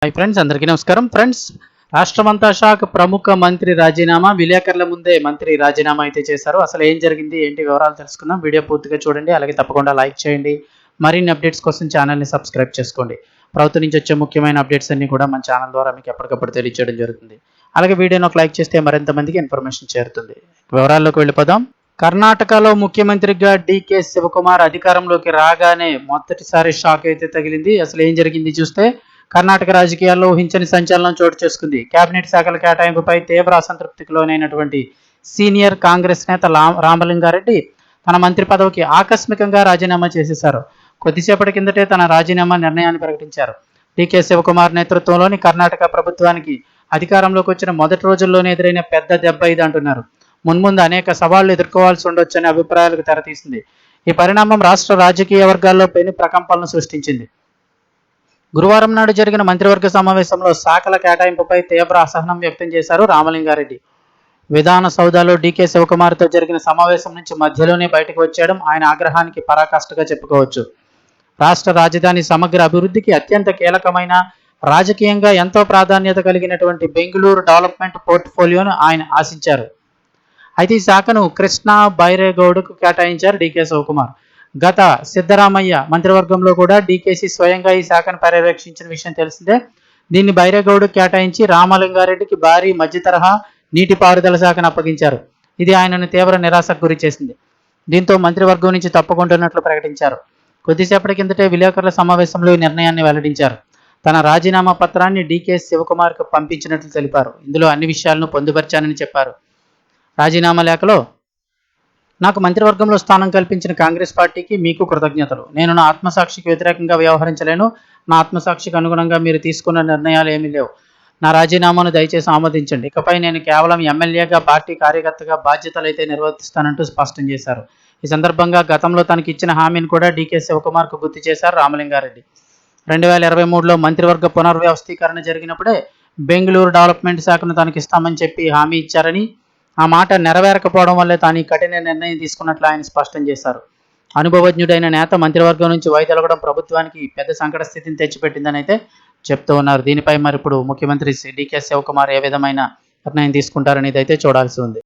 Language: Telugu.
హాయ్ ఫ్రెండ్స్, అందరికీ నమస్కారం. ఫ్రెండ్స్, రాష్ట్రమంతా షాక్. ప్రముఖ మంత్రి రాజీనామా. విలేకరుల ముందే మంత్రి రాజీనామా అయితే చేశారు. అసలు ఏం జరిగింది, ఏంటి వివరాలు తెలుసుకుందాం. వీడియో పూర్తిగా చూడండి, అలాగే తప్పకుండా లైక్ చేయండి. మరిన్ని అప్డేట్స్ కోసం ఛానల్ని సబ్స్క్రైబ్ చేసుకోండి. ప్రభుత్వం నుంచి వచ్చే ముఖ్యమైన అప్డేట్స్ అన్ని కూడా మన ఛానల్ ద్వారా మీకు ఎప్పటికప్పుడు తెలియజేయడం జరుగుతుంది. అలాగే వీడియోని ఒక లైక్ చేస్తే మరింత మందికి ఇన్ఫర్మేషన్ చేరుతుంది. వివరాల్లోకి వెళ్ళిపోదాం. కర్ణాటకలో ముఖ్యమంత్రిగా డీకే శివకుమార్ అధికారంలోకి రాగానే మొదటిసారి షాక్ అయితే తగిలింది. అసలు ఏం జరిగింది చూస్తే, కర్ణాటక రాజకీయాల్లో ఊహించని సంచలనం చోటు చేసుకుంది. కేబినెట్ శాఖల కేటాయింపుపై తీవ్ర అసంతృప్తికి లోనైనటువంటి సీనియర్ కాంగ్రెస్ నేత రామలింగారెడ్డి తన మంత్రి పదవికి ఆకస్మికంగా రాజీనామా చేసేశారు. కొద్దిసేపటి కిందటే తన రాజీనామా నిర్ణయాన్ని ప్రకటించారు. డీకే శివకుమార్ నేతృత్వంలోని కర్ణాటక ప్రభుత్వానికి అధికారంలోకి వచ్చిన మొదటి రోజుల్లోనే ఎదురైన పెద్ద దెబ్బ ఇది అంటున్నారు. మున్ముందు అనేక సవాళ్లు ఎదుర్కోవాల్సి ఉండొచ్చనే అభిప్రాయాలకు తెరతీసింది. ఈ పరిణామం రాష్ట్ర రాజకీయ వర్గాల్లో పెను ప్రకంపనలు సృష్టించింది. గురువారం నాడు జరిగిన మంత్రివర్గ సమావేశంలో శాఖల కేటాయింపుపై తీవ్ర అసహనం వ్యక్తం చేశారు రామలింగారెడ్డి. విధాన సౌదాలో డీకే శివకుమార్తో జరిగిన సమావేశం నుంచి మధ్యలోనే బయటకు వచ్చేయడం ఆయన ఆగ్రహానికి పరాకాష్ఠగా చెప్పుకోవచ్చు. రాష్ట్ర రాజధాని సమగ్ర అభివృద్ధికి అత్యంత కీలకమైన, రాజకీయంగా ఎంతో ప్రాధాన్యత కలిగినటువంటి బెంగళూరు డెవలప్మెంట్ పోర్ట్ఫోలియోను ఆయన ఆశించారు. అయితే ఈ శాఖను కృష్ణా బైరేగౌడ్కు కేటాయించారు డీకే శివకుమార్. గత సిద్ధరామయ్య మంత్రివర్గంలో కూడా డీకేసీ స్వయంగా ఈ శాఖను పర్యవేక్షించిన విషయం తెలిసిందే. దీన్ని బైరేగౌడ్ కేటాయించి రామలింగారెడ్డికి భారీ మధ్యతరహా నీటిపారుదల శాఖను అప్పగించారు. ఇది ఆయనను తీవ్ర నిరాశకు గురి చేసింది. దీంతో మంత్రివర్గం నుంచి తప్పుకుంటున్నట్లు ప్రకటించారు. కొద్దిసేపటి కిందటే విలేకరుల సమావేశంలో ఈ నిర్ణయాన్ని వెల్లడించారు. తన రాజీనామా పత్రాన్ని డీకే శివకుమార్కు పంపించినట్లు తెలిపారు. ఇందులో అన్ని విషయాలను పొందుపరిచానని చెప్పారు. రాజీనామా లేఖలో, నాకు మంత్రివర్గంలో స్థానం కల్పించిన కాంగ్రెస్ పార్టీకి మీకు కృతజ్ఞతలు. నేను నా ఆత్మసాక్షికి వ్యతిరేకంగా వ్యవహరించలేను. నా ఆత్మసాక్షికి అనుగుణంగా మీరు తీసుకున్న నిర్ణయాలు ఏమీ లేవు. నా రాజీనామాను దయచేసి ఆమోదించండి. ఇకపై నేను కేవలం ఎమ్మెల్యేగా, పార్టీ కార్యకర్తగా బాధ్యతలు అయితే నిర్వర్తిస్తానంటూ స్పష్టం చేశారు. ఈ సందర్భంగా గతంలో తనకి ఇచ్చిన హామీని కూడా డీకే శివకుమార్కు గుర్తు చేశారు రామలింగారెడ్డి. 2023లో మంత్రివర్గ పునర్వ్యవస్థీకరణ జరిగినప్పుడే బెంగళూరు డెవలప్మెంట్ శాఖను తనకిస్తామని చెప్పి హామీ ఇచ్చారని, ఆ మాట నెరవేరకపోవడం వల్లే తాను ఈ కఠిన నిర్ణయం తీసుకున్నట్లు ఆయన స్పష్టం చేశారు. అనుభవజ్ఞుడైన నేత మంత్రివర్గం నుంచి వైదొలగడం ప్రభుత్వానికి పెద్ద సంకట స్థితిని తెచ్చిపెట్టిందని అయితే చెప్తూ ఉన్నారు. దీనిపై మరి ఇప్పుడు ముఖ్యమంత్రి డీకే శివకుమార్ ఏ విధమైన నిర్ణయం తీసుకుంటారనేది అయితే చూడాల్సి ఉంది.